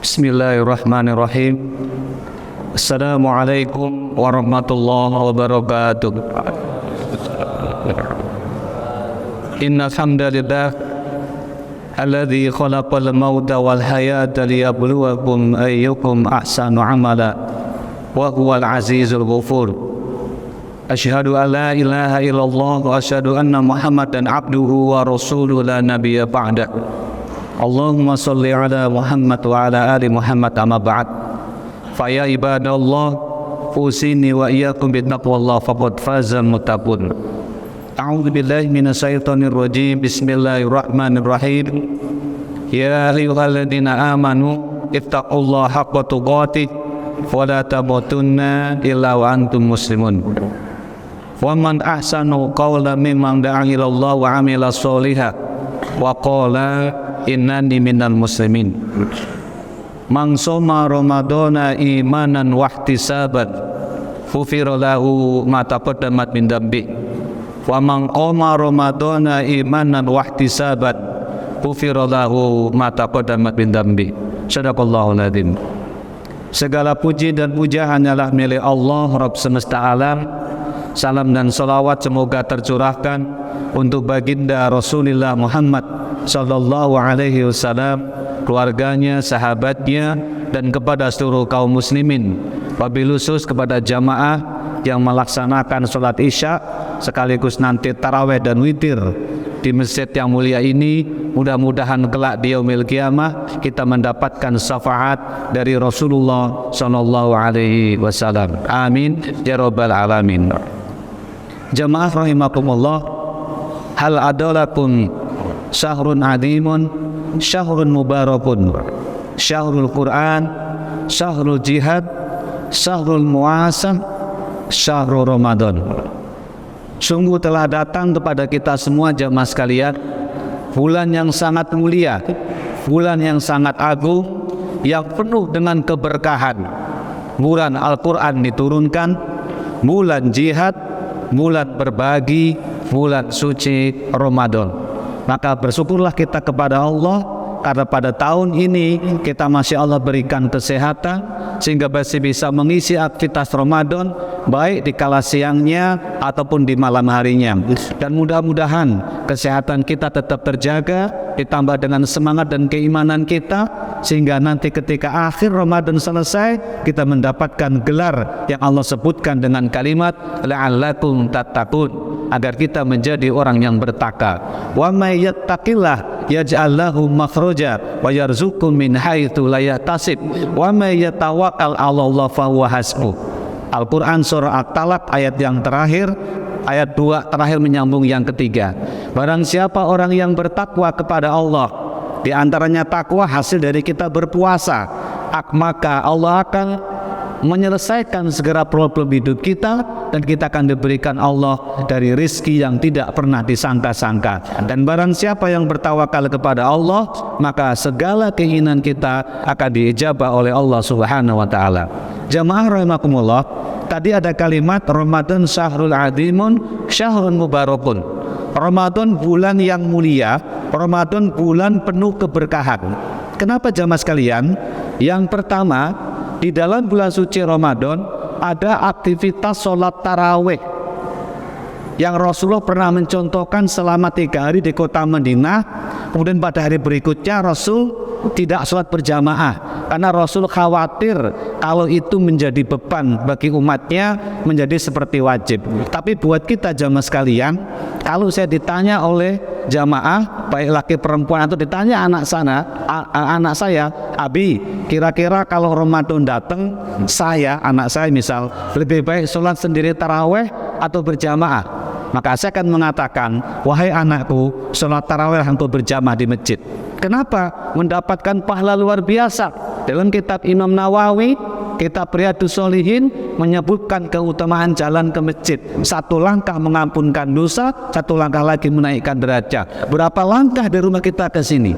Bismillahirrahmanirrahim. Assalamualaikum warahmatullahi wabarakatuh. Innal hamdalillah alladzi khalaqal mauta wal hayata liyabluwakum ayyukum ahsanu amala wa huwal azizul ghafur. Asyhadu an la ilaha illallah wa asyhadu anna Muhammadan abduhu wa rasuluhu la nabiyya ba'da. Allahumma salli ala Muhammad wa ala ali Muhammad amma ba'd. Fa ya ibadallah usini wa iyyakum bittaqwallah faqad fazal muttaqun. A'udzu billahi minasyaitonir rajim. Bismillahirrahmanirrahim. Ya ayyuhalladzina amanu ittaqullaha haqqa tuqatih wa la tamutunna illa wa antum muslimun. Wa man ahsanu qawlan mimman da'a ila Allah wa 'amila sholihan wa qala innani minal muslimin. Man shoma ramadhana imanan wa ihtisaban ghufira lahu ma taqaddamat min dhanbi wa man qama ramadhana imanan wa ihtisaban ghufira lahu ma taqaddamat min dhanbi. Shadaqallahul adzim. Segala puji dan puja hanyalah milik Allah Rabb semesta alam. Salam dan salawat semoga tercurahkan untuk baginda Rasulullah Muhammad sallallahu alaihi wasallam, keluarganya, sahabatnya, dan kepada seluruh kaum muslimin, wabil khusus kepada jamaah yang melaksanakan sholat isya sekaligus nanti taraweh dan witir di masjid yang mulia ini. Mudah-mudahan kelak di yaumil qiyamah kita mendapatkan syafaat dari Rasulullah sallallahu alaihi wasallam. Amin ya rabbal alamin. Jamaah rahimakumullah, hal adalakum syahrun adimun, syahrun mubarakun, syahrul Quran, syahrul jihad, syahrul muasam, syahrul Ramadan. Sungguh telah datang kepada kita semua jamaah sekalian bulan yang sangat mulia, bulan yang sangat agung, yang penuh dengan keberkahan. Bulan Al-Quran diturunkan, bulan jihad, bulan berbagi, bulan suci Ramadan. Maka bersyukurlah kita kepada Allah karena pada tahun ini kita masih Allah berikan kesehatan sehingga masih bisa mengisi aktivitas Ramadan baik di kala siangnya ataupun di malam harinya. Dan mudah-mudahan kesehatan kita tetap terjaga ditambah dengan semangat dan keimanan kita sehingga nanti ketika akhir Ramadan selesai kita mendapatkan gelar yang Allah sebutkan dengan kalimat la'allakum tattaqun, agar kita menjadi orang yang bertakwa. Wa may yattaqillah yaj'al lahu makhraja wa yarzuqhu min haitsu la yahtasib wa may yatawakkal 'ala Allah fa huwa hasbuh. Al-Quran surah At-Talaq ayat yang terakhir, ayat 2 terakhir menyambung yang ketiga. Barang siapa orang yang bertakwa kepada Allah, di antaranya takwa hasil dari kita berpuasa, maka Allah akan menyelesaikan segera problem hidup kita dan kita akan diberikan Allah dari rizki yang tidak pernah disangka-sangka. Dan barang siapa yang bertawakal kepada Allah, maka segala keinginan kita akan diijabah oleh Allah Subhanahu wa taala. Jamaah rahimakumullah, tadi ada kalimat Ramadan syahrul adimun, syahrun mubarakun. Ramadan bulan yang mulia, Ramadan bulan penuh keberkahan. Kenapa jamaah sekalian? Yang pertama, di dalam bulan suci Ramadan ada aktivitas sholat taraweh yang Rasulullah pernah mencontohkan selama 3 hari di kota Madinah. Kemudian pada hari berikutnya Rasul tidak sholat berjamaah karena Rasul khawatir kalau itu menjadi beban bagi umatnya, menjadi seperti wajib. Tapi buat kita jamaah sekalian, kalau saya ditanya oleh jamaah baik laki perempuan atau ditanya anak saya, Abi, kira-kira kalau Ramadan datang, anak saya misal lebih baik sholat sendiri taraweh atau berjamaah? Maka saya akan mengatakan, wahai anakku, sholat taraweh untuk berjamaah di masjid. Kenapa? Mendapatkan pahala luar biasa. Dalam kitab Imam Nawawi, kitab Riyadhus Shalihin menyebutkan keutamaan jalan ke masjid. 1 langkah mengampunkan dosa, 1 langkah lagi menaikkan derajat. Berapa langkah dari rumah kita ke sini?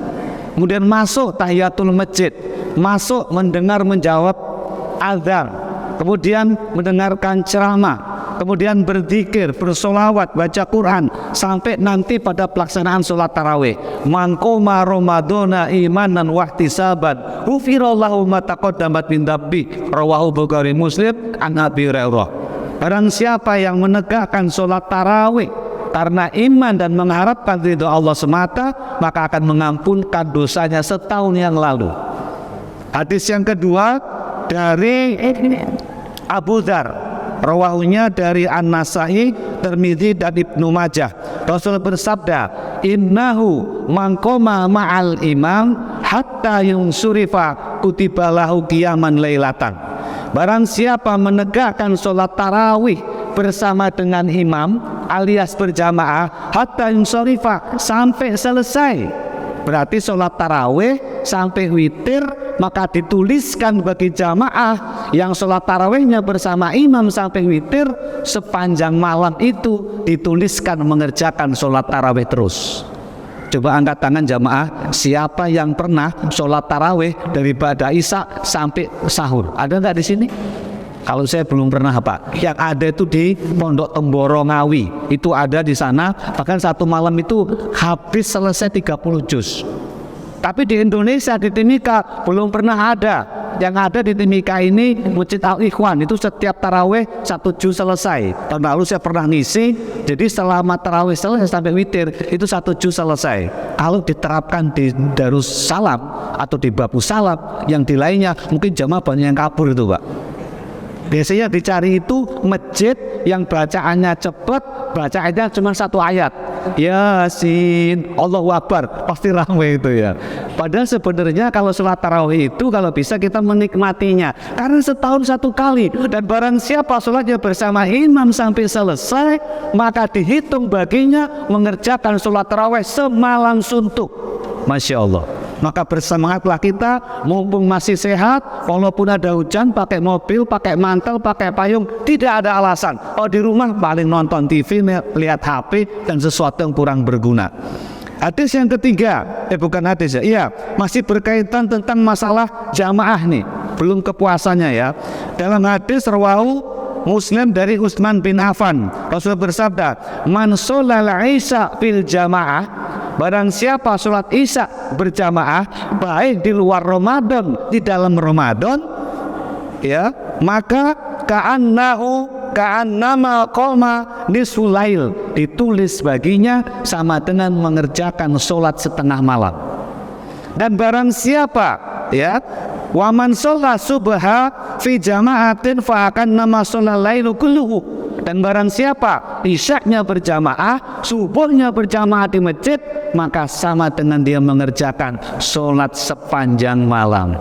Kemudian masuk tahiyatul masjid, masuk mendengar menjawab azan, kemudian mendengarkan ceramah, kemudian berzikir, bersolawat, baca Quran, sampai nanti pada pelaksanaan sholat tarawih. Man qoma ramadhana imanan wahtisaban ghufirallahu ma taqaddamat min dzambi, rawahu Bukhari Muslim an Abi Hurairah. Barang siapa yang menegakkan sholat tarawih karena iman dan mengharapkan ridho Allah semata, maka akan mengampunkan dosanya setahun yang lalu. Hadis yang kedua dari Abu Dzar, rawahunya dari An-Nasai, Tirmidzi dan Ibnu Majah. Rasul bersabda, innahu man qoma ma'al imam hatta yunsurifa kutiba lahu qiyaman lailatan. Barang siapa menegakkan sholat tarawih bersama dengan imam alias berjamaah hatta yunsurifa, sampai selesai. Berarti sholat tarawih sampai witir, maka dituliskan bagi jamaah yang sholat tarawihnya bersama imam sampai witir, sepanjang malam itu dituliskan mengerjakan sholat tarawih terus. Coba angkat tangan jamaah, siapa yang pernah sholat tarawih dari ba'da isya sampai sahur? Ada nggak di sini? Kalau saya belum pernah, Pak. Yang ada itu di Pondok Temboro Ngawi. Itu ada di sana, bahkan satu malam itu habis selesai 30 juz. Tapi di Indonesia, di Timika belum pernah ada. Yang ada di Timika ini Masjid Al-Ikhwan, itu setiap tarawih 1 juz selesai. Tahun lalu saya pernah ngisi, jadi selama tarawih selesai sampai witir itu 1 juz selesai. Kalau diterapkan di Darussalam atau di Babu Salam, yang di lainnya mungkin jamaah banyak yang kabur itu, Pak. Biasanya dicari itu masjid yang bacaannya cepat, bacaannya cuma 1 ayat. Yasin, Allahu Akbar, pasti ramai itu ya. Padahal sebenarnya kalau sholat tarawih itu kalau bisa kita menikmatinya, karena setahun 1 kali. Dan barang siapa sholatnya bersama imam sampai selesai, maka dihitung baginya mengerjakan sholat tarawih semalam suntuk. Masya Allah. Maka bersemangatlah kita, mumpung masih sehat, walaupun ada hujan, pakai mobil, pakai mantel, pakai payung, tidak ada alasan. Oh, di rumah paling nonton TV, lihat HP, dan sesuatu yang kurang berguna. Hadis yang ketiga, bukan hadis ya, iya, masih berkaitan tentang masalah jamaah nih, belum kepuasannya ya. Dalam hadis rawahu Muslim dari Utsman bin Affan, Rasul bersabda, man sholal isya fil jamaah, barang siapa sholat isya berjamaah, baik di luar Ramadan, di dalam Ramadan, ya, maka ka'annama qoma nisfulail, ditulis baginya sama dengan mengerjakan sholat setengah malam. Dan barang siapa, ya, wa man sholat subha fi jama'atin fa akan nama sholat lailu kulluhu, dan barang siapa isyaknya berjamaah, subuhnya berjamaah di masjid, maka sama dengan dia mengerjakan sholat sepanjang malam.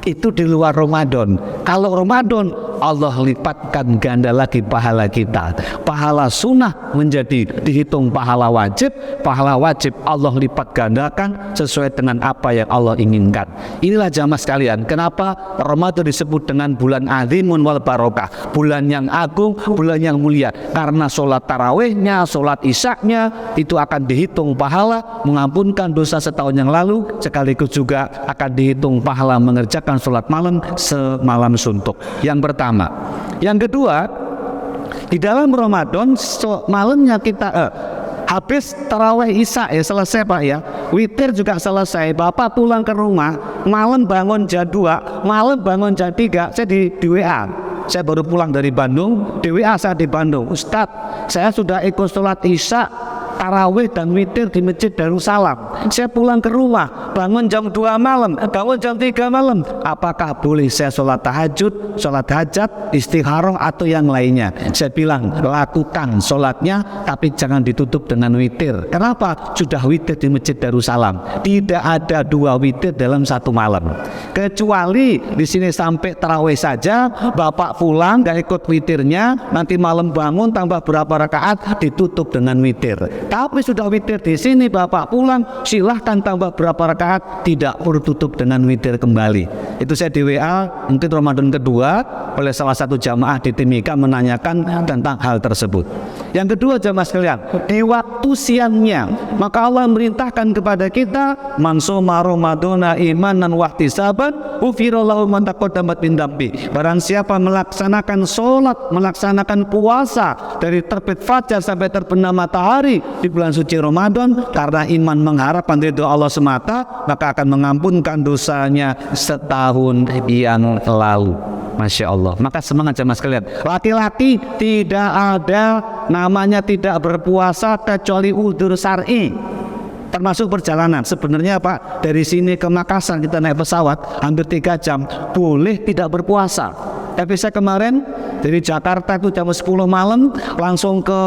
Itu di luar Ramadan. Kalau Ramadan, Allah lipatkan ganda lagi pahala kita. Pahala sunnah menjadi dihitung pahala wajib. Pahala wajib Allah lipat gandakan sesuai dengan apa yang Allah inginkan. Inilah jamaah sekalian, kenapa Ramadan disebut dengan bulan azimun wal barokah, bulan yang agung, bulan yang mulia. Karena sholat tarawihnya, sholat isyaknya itu akan dihitung pahala, mengampunkan dosa setahun yang lalu, sekaligus juga akan dihitung pahala mengerjakan sholat malam semalam suntuk. Yang pertama. Yang kedua, di dalam Ramadan malamnya kita habis tarawih isya ya selesai Pak ya, witir juga selesai, Bapak pulang ke rumah, malam bangun jam 2, malam bangun jam 3, saya di WA. Saya baru pulang dari Bandung, di WA saya di Bandung, Ustadz, saya sudah ikut sholat isya, tarawih dan witir di Masjid Darussalam. Saya pulang ke rumah, bangun jam 2 malam, bangun jam 3 malam. Apakah boleh saya sholat tahajud, sholat hajat, istikharah atau yang lainnya? Saya bilang, lakukan sholatnya, tapi jangan ditutup dengan witir. Kenapa? Sudah witir di Masjid Darussalam. Tidak ada 2 witir dalam 1 malam. Kecuali di sini sampai tarawih saja, Bapak pulang gak ikut witirnya, nanti malam bangun tambah berapa rakaat, ditutup dengan witir. Tapi sudah witir di sini, Bapak pulang, silahkan tambah berapa rakaat, tidak perlu tutup dengan witir kembali. Itu saya di WA mungkin Ramadan kedua oleh salah satu jamaah di Timika menanyakan tentang hal tersebut. Yang kedua jamaah sekalian, di waktu siangnya maka Allah merintahkan kepada kita, man shoma ramadhana imanan wa ihtisaban ghufira lahu ma taqaddama min dzambi. Barang siapa melaksanakan sholat, melaksanakan puasa dari terbit fajar sampai terbenam matahari di bulan suci Ramadan karena iman mengharapkan ridho Allah semata, maka akan mengampunkan dosanya setahun yang lalu. Masya Allah. Maka semangat jamaah sekalian. Laki-laki tidak ada namanya tidak berpuasa kecuali udzur syar'i, termasuk perjalanan. Sebenarnya Pak, dari sini ke Makassar kita naik pesawat hampir 3 jam, boleh tidak berpuasa. Tapi saya kemarin dari Jakarta itu jam 10 malam langsung ke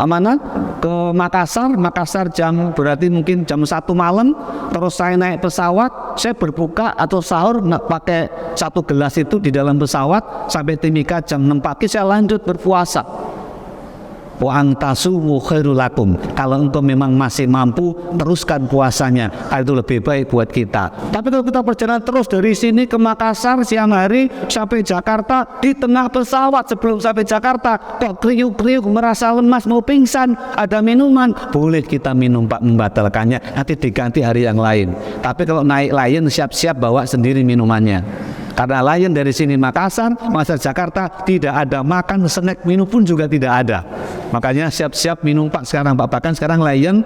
mana? Ke Makassar jam berarti mungkin jam 1 malam. Terus saya naik pesawat, saya berbuka atau sahur pakai 1 gelas itu di dalam pesawat sampai Timika jam 6 pagi saya lanjut berpuasa. Wa antasumu khairul lakum. Kalau engkau memang masih mampu, teruskan puasanya, itu lebih baik buat kita. Tapi kalau kita perjalanan terus dari sini ke Makassar siang hari sampai Jakarta, di tengah pesawat sebelum sampai Jakarta kok kriuk-kriuk merasa lemas mau pingsan, ada minuman, boleh kita minum Pak, membatalkannya nanti diganti hari yang lain. Tapi kalau naik Lion siap-siap bawa sendiri minumannya. Karena Lion dari sini Makassar, Jakarta tidak ada makan, snack, minum pun juga tidak ada. Makanya siap-siap minum Pak sekarang Pak. Bahkan sekarang Lion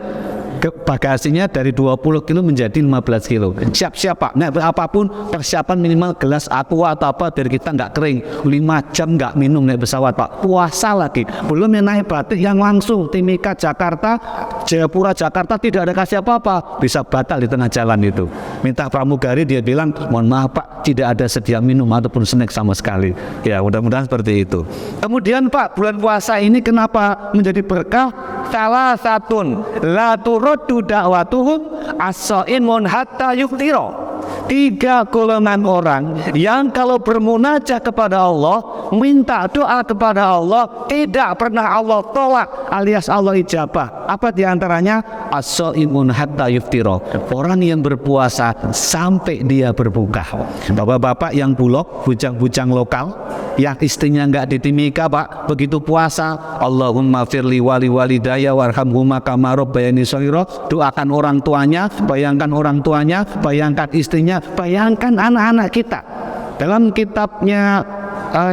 bagasinya dari 20 kilo menjadi 15 kilo. Siap-siap Pak. Nah apapun persiapan minimal gelas aqua atau apa biar kita nggak kering. 5 jam nggak minum naik pesawat Pak. Puasa lagi. Belum yang naik batik yang langsung Timika Jakarta, Jayapura Jakarta tidak ada kasih apa-apa. Bisa batal di tengah jalan itu. Minta pramugari dia bilang, mohon maaf Pak, tidak ada sedia minum ataupun snack sama sekali. Ya mudah-mudahan seperti itu. Kemudian Pak, bulan puasa ini kenapa menjadi berkah? Salah satun la turaddu da'watuhum as-shaimun hatta yuftira. 3 golongan orang yang kalau bermunajat kepada Allah, minta doa kepada Allah, tidak pernah Allah tolak alias Allah ijabah. Apa diantaranya? As-shaimun hatta yuftira. Orang yang berpuasa sampai dia berbuka. Bapak-bapak yang bulog, bujang-bujang lokal yang istrinya enggak di Timika Pak, begitu puasa, Allahumma firli wali walidaya warhamhuma kama rabbayani shaghira. Doakan orang tuanya, bayangkan orang tuanya, bayangkan istrinya, bayangkan anak-anak kita. Dalam kitabnya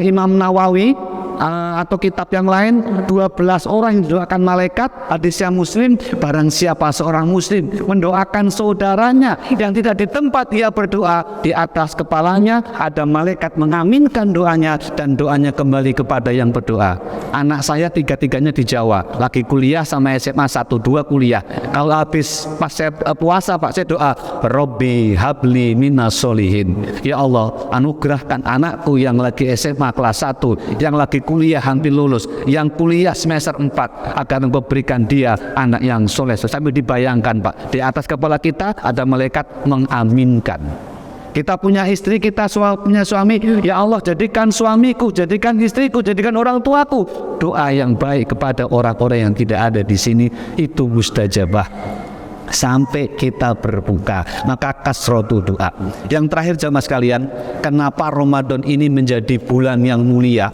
Imam Nawawi atau kitab yang lain, 12 orang yang didoakan malaikat. Hadisnya Muslim, barang siapa seorang muslim mendoakan saudaranya yang tidak di tempat dia berdoa, di atas kepalanya ada malaikat mengaminkan doanya dan doanya kembali kepada yang berdoa. Anak saya 3-tiganya di Jawa, lagi kuliah sama SMA 1-2 kuliah. Kalau habis pas saya puasa Pak, saya doa, Robbi habli minas solihin. Ya Allah, anugerahkan anakku yang lagi SMA kelas 1, yang lagi kuliah hampir lulus, yang kuliah semester 4, agar Engkau berikan dia anak yang soleh. Sambil dibayangkan Pak, di atas kepala kita ada malaikat mengaminkan. Kita punya istri, kita punya suami, ya Allah jadikan suamiku, jadikan istriku, jadikan orang tuaku. Doa yang baik kepada orang-orang yang tidak ada di sini itu mustajabah sampai kita berbuka. Maka kasrotu doa. Yang terakhir jamaah sekalian, kenapa Ramadan ini menjadi bulan yang mulia,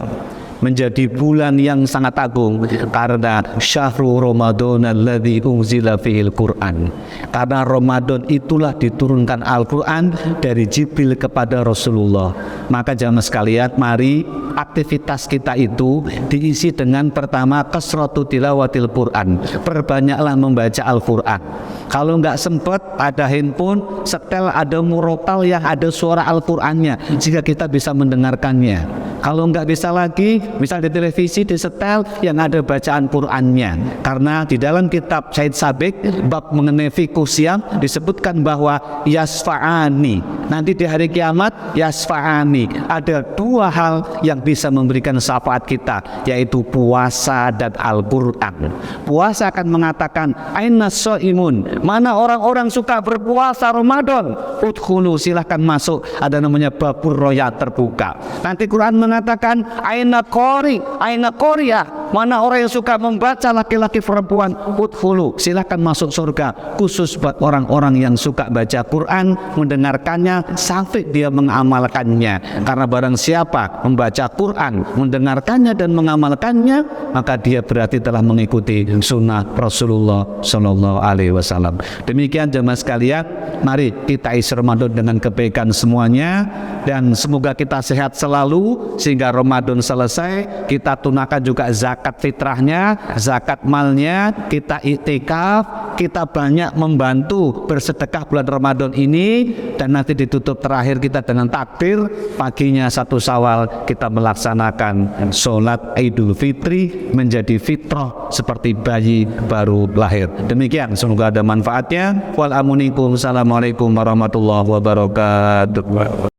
menjadi bulan yang sangat agung? Karena syahrul Ramadan alladzi unzila fihil Quran. Karena Ramadan itulah diturunkan Al-Quran dari Jibril kepada Rasulullah. Maka jamaah sekalian, mari aktivitas kita itu diisi dengan pertama kasratu tilawatil Quran. Perbanyaklah membaca Al-Quran. Kalau nggak sempat, ada handphone, setel ada murotal yang ada suara Al-Qurannya, jika kita bisa mendengarkannya. Kalau nggak bisa lagi, misal di televisi di setel yang ada bacaan Qurannya. Karena di dalam kitab Syed Sabik bab mengenai fiqh siam disebutkan bahwa yasfa'ani, nanti di hari kiamat yasfa'ani, ada 2 hal yang bisa memberikan syafaat kita, yaitu puasa dan Al-Quran. Puasa akan mengatakan aina shaimun, mana orang-orang suka berpuasa Ramadan, udkhulu, silahkan masuk, ada namanya babur roya terbuka. Nanti Quran mengatakan aina qori, aina qoriya, Mana orang yang suka membaca, laki-laki perempuan, udkhulu, silakan masuk surga. Khusus buat orang-orang yang suka baca Quran, mendengarkannya sampai dia mengamalkannya. Karena barang siapa membaca Quran, mendengarkannya dan mengamalkannya, maka dia berarti telah mengikuti sunnah Rasulullah Shallallahu Alaihi Wasallam. Demikian jemaah sekalian, mari kita isi Ramadan dengan kebaikan semuanya, dan semoga kita sehat selalu sehingga Ramadan selesai kita tunaikan juga zakat fitrahnya, zakat malnya, kita iktikaf, kita banyak membantu bersedekah bulan Ramadan ini, dan nanti ditutup terakhir kita dengan takbir paginya 1 Syawal kita melaksanakan sholat Idul Fitri menjadi fitrah seperti bayi baru lahir. Demikian, semoga ada manfaatnya. Wal amunikum, assalamualaikum warahmatullahi wabarakatuh.